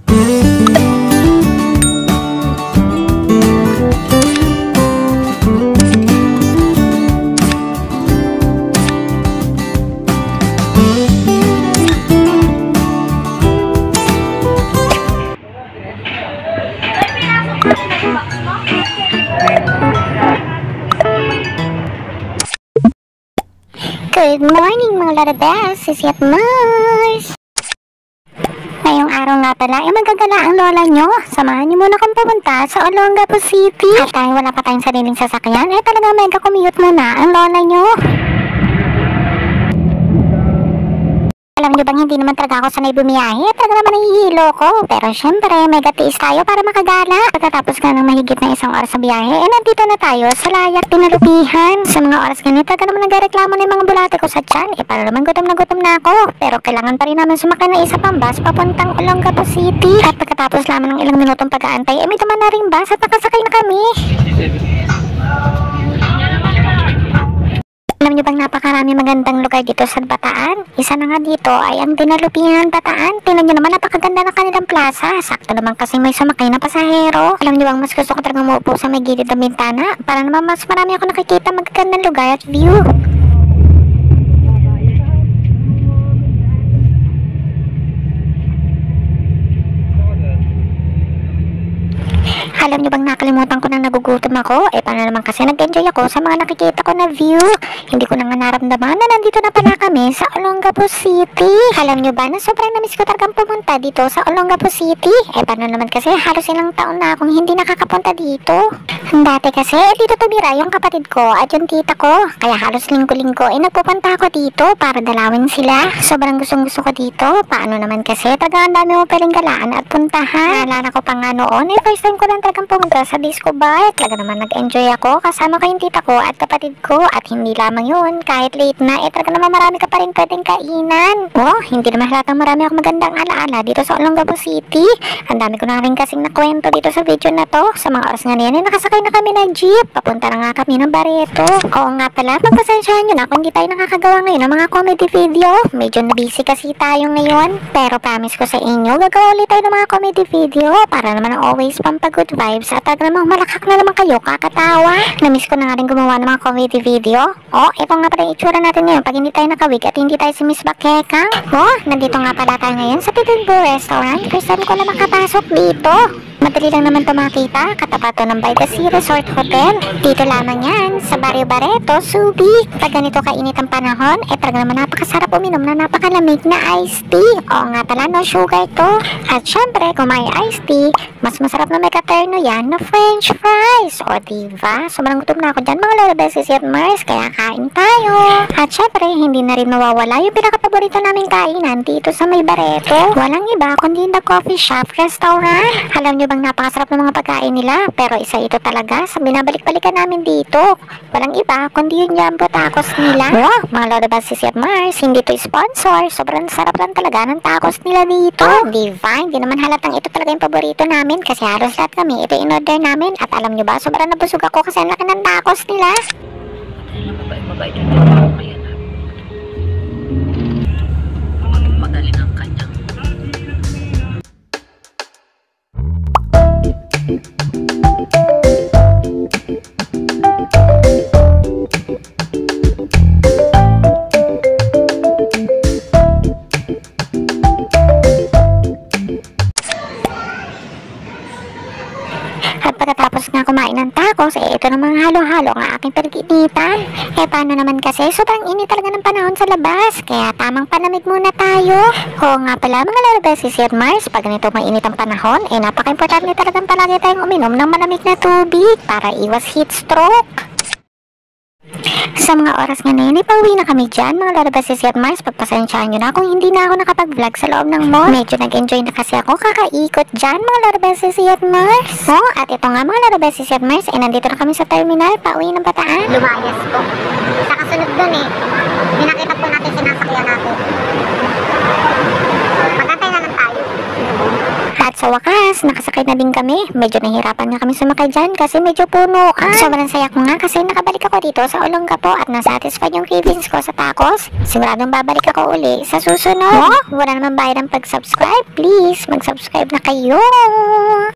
Good morning mga Larabes, Sisi at Mars! Ngayong araw nga pala ay magagala ang lola nyo. Samahan nyo muna kang pumunta sa Olongapo City. At dahil wala pa tayong sariling sasakyan, ay talaga mega commute muna ang lola nyo. Alam nyo bang hindi naman talaga ako sanay bumiyahe? Talaga naman nahihilo ko. Pero syempre, mega tiis tayo para makagala. Pagkatapos nga ng mahigit na isang oras sa biyahe, nandito na tayo sa Layak Pinalupihan. Sa mga oras ganito, talaga naman nagreklamo na yung mga bulate ko sa tiyan. Para naman gutom na ako. Pero kailangan pa rin namin sumakay na isa pang bus papuntang Olongapo City. At pagkatapos lamang ng ilang minutong pag-aantay, may naman na rin bus at nakasakay na kami. Alam nyo bang napakarami magandang lugar dito sa Bataan? Isa na nga dito ay ang Dinalupihan Bataan. Tingnan nyo naman, napakaganda ng kanilang plaza. Sakto naman kasi may sumakay na pasahero. Alam nyo bang mas gusto ko talagang umupo sa may gilid ng bintana para naman mas marami ako nakikita magagandang lugar at view. Alam nyo bang nakalimutan ko na nagugutom ako? Paano naman kasi nag-enjoy ako sa mga nakikita ko na view. Hindi ko na nga naramdaman na nandito na pala kami sa Olongapo City. Alam nyo ba na sobrang namiss ko talagang pumunta dito sa Olongapo City? Paano naman kasi halos ilang taon na akong hindi nakakapunta dito. Dati kasi dito tumira yung kapatid ko at yung tita ko. Kaya halos linggo-linggo nagpupunta ako dito para dalawin sila. Sobrang gustong-gusto ko dito. Paano naman kasi talagang ang dami mo pwedeng galaan at puntahan. Naalala ko pa nga noon, first time ko lang talagang pumunta sa disco bar. Talaga naman nag-enjoy ako kasama ko yung tita ko at kapatid ko. At hindi lamang yun, kahit late na, talaga naman marami ka pa rin pwedeng kainan. Hindi naman halatang marami akong magandang alaala dito sa Olongapo City. Ang dami ko na rin kasing nakwento dito sa video na to. Sa mga oras nga niyan, nakasakay na kami ng jeep. Papunta na nga kami ng Barreto. Oo nga pala, pagpasensyahan nyo na kung hindi tayo nakakagawa ngayon ng mga comedy video. Medyo na-busy kasi tayo ngayon. Pero promise ko sa inyo, gagawa ulit tayo ng mga comedy video para naman always pampagood vibes at talaga namang malakak na naman kayo kakatawa. Namiss ko na nga rin gumawa ng mga comedy video. Ito nga pala yung itsura natin ngayon pag hindi tayo nakawig at hindi tayo si Miss Bakekang. Nandito nga pala tayo ngayon sa Pidilbo Restaurant. First time ko na makapasok dito. Madali lang naman ito makita, katapat to ng By the Sea Resort Hotel. Dito lamang yan, sa Barrio Barreto, Subic. Pag ganito kainit ang panahon, talaga naman napakasarap uminom na napakalamig na iced tea. Oo nga pala, no sugar to. At syempre, kung may iced tea, mas masarap na may katerno yan na French fries. Diba? Sobrang gutom na ako dyan, mga Larabes, Sisi at Mars, kaya kain tayo. At syempre, hindi na rin mawawala yung pinakapaborito naming kainan dito sa may Barreto. Walang iba, kundi The Coffee Shop Restaurant. Alam nyo bang napakasarap ng mga pagkain nila? Pero isa ito talaga sa binabalik-balikan namin dito. Walang iba, kundi yung Jumbo Tacos nila. Mga Larabes, Sisi at Mars, hindi ito sponsor. Sobrang sarap lang talaga ng tacos nila dito. Diba? Hindi naman halatang ito talaga yung paborito namin kasi halos lahat kami ito in-order namin. At alam nyo ba, sobrang nabusog ako kasi ang laki ng tacos nila. Mabait yung tao ngayon. Magaling ang kanyang. At pagkatapos nga kumain ng tacos, ito namang halo-halo ang aking pinag-initan. Paano naman kasi, sobrang init talaga ng panahon sa labas. Kaya tamang panamig muna tayo. Oo nga pala, mga Larabes, Sisi at Mars, pag ganito mainit ang panahon, napaka-importante talagang palagi tayong uminom ng malamig na tubig para iwas heat stroke. Sa mga oras nga na yun, pauwi na kami dyan, mga Larabes, Sisi at Mars. Pagpasensyahan nyo na kung hindi na ako nakapag-vlog sa loob ng mall. Medyo nag-enjoy na kasi ako kakaikot dyan, mga Larabes, Sisi at Mars. At ito nga, mga Larabes, Sisi at Mars, nandito na kami sa terminal, pauwi ng Bataan. Lumayas ko. Sa kasunod dun pinakita po natin sinasakyan natin. Magantay na lang tayo. At At sa wakas, nakasakay na din kami. Medyo nahirapan nga kami sumakay dyan kasi medyo punuan. Sobrang saya ko nga kasi nakabalik ako dito sa Olongapo at nasatisfied yung cravings ko sa tacos. Siguradong babalik ako uli sa susunod. Wala naman bayad ang pag-subscribe. Please, mag-subscribe na kayo.